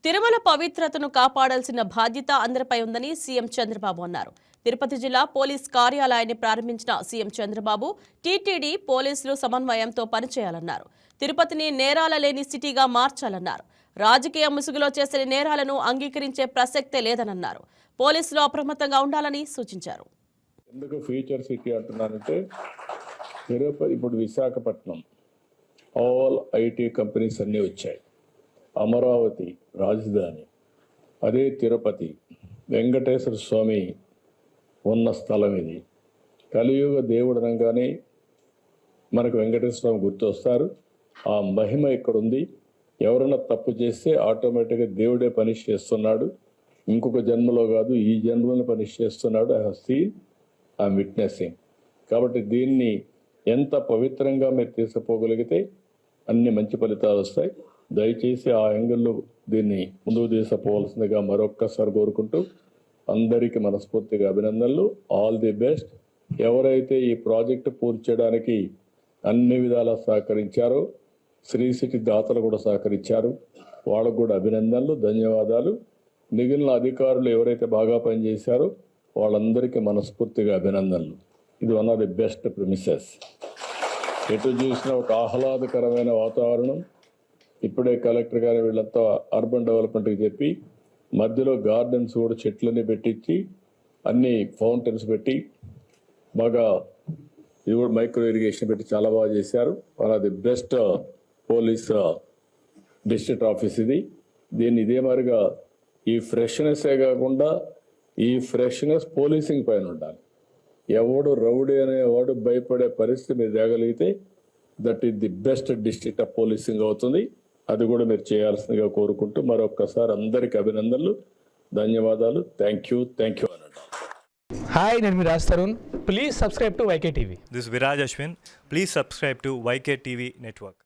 తిరుమల పవిత్రతను కాపాడాల్సిన బాధ్యత అందరిపై ఉందని సీఎం చంద్రబాబు అన్నారు. తిరుపతి జిల్లా పోలీస్ కార్యాలయాన్ని ప్రారంభించిన సీఎం చంద్రబాబు టీటీడీ పోలీసులు సమన్వయంతో పనిచేయాలన్నారు. తిరుపతిని నేరాల లేని సిటీగా మార్చాలన్నారు. రాజకీయ ముసుగులో చేసే నేరాలను అంగీకరించే ప్రసక్తే లేదన్నారు. పోలీసులు అప్రమత్తంగా ఉండాలని సూచించారు. ఎందుకు ఫ్యూచర్ సిటీ అంటున్నానంటే తిరుపతి ఇప్పుడు విశాఖపట్నం ఆల్ ఐటీ కంపెనీస్ అన్నీ వచ్చాయి. అమరావతి రాజధాని, అదే తిరుపతి వెంకటేశ్వర స్వామి ఉన్న స్థలం ఇది. కలియుగ దేవుడు అనగానే మనకు వెంకటేశ్వర స్వామి గుర్తొస్తారు. ఆ మహిమ ఇక్కడ ఉంది. ఎవరైనా తప్పు చేస్తే ఆటోమేటిక్గా దేవుడే పనిష్ చేస్తున్నాడు. ఇంకొక జన్మలో కాదు, ఈ జన్మలో పనిష్ చేస్తున్నాడు. I have seen, I'm witnessing. కాబట్టి దీన్ని ఎంత పవిత్రంగా మీరు తీసుకుపోగలిగితే అన్ని మంచి ఫలితాలు వస్తాయి. దయచేసి ఆ యాంగిల్లో దీన్ని ముందుకు తీసుకుపోవాల్సిందిగా మరొక్కసారి కోరుకుంటూ అందరికీ మనస్ఫూర్తిగా అభినందనలు. All the best. ఎవరైతే ఈ ప్రాజెక్టు పూర్తి చేయడానికి అన్ని విధాలా సహకరించారో, శ్రీ సిటీ దాతలు కూడా సహకరించారు, వాళ్ళకు కూడా అభినందనలు, ధన్యవాదాలు. మిగిలిన అధికారులు ఎవరైతే బాగా పనిచేశారో వాళ్ళందరికీ మనస్ఫూర్తిగా అభినందనలు. ఇది one of the best premises. ఎటు చూసిన ఒక ఆహ్లాదకరమైన వాతావరణం. ఇప్పుడే కలెక్టర్ గారు వీళ్ళంతా అర్బన్ డెవలప్మెంట్కి చెప్పి మధ్యలో గార్డెన్స్ కూడా చెట్లని పెట్టించి అన్ని ఫౌంటైన్స్ పెట్టి బాగా ఇది కూడా మైక్రో ఇరిగేషన్ పెట్టి చాలా బాగా చేశారు. One of the best police district office ఇది. దీన్ని ఇదే మాదిరిగా ఈ ఫ్రెష్నెస్సే కాకుండా ఈ ఫ్రెష్నెస్ పోలీసింగ్ పైన ఉండాలి. ఎవడు రౌడీ అనేవాడు భయపడే పరిస్థితి మీరు తేగలిగితే that is the best district of policing అవుతుంది. అది కూడా మీరు చేయాల్సిందిగా కోరుకుంటూ మరొక్కసారి అందరికీ అభినందనలు, ధన్యవాదాలు. థ్యాంక్ యూ అనండి. హాయ్, నేను మీ Raj Tarun. Please subscribe to YK TV. This is Viraj Ashwin. Please subscribe to YK TV Network.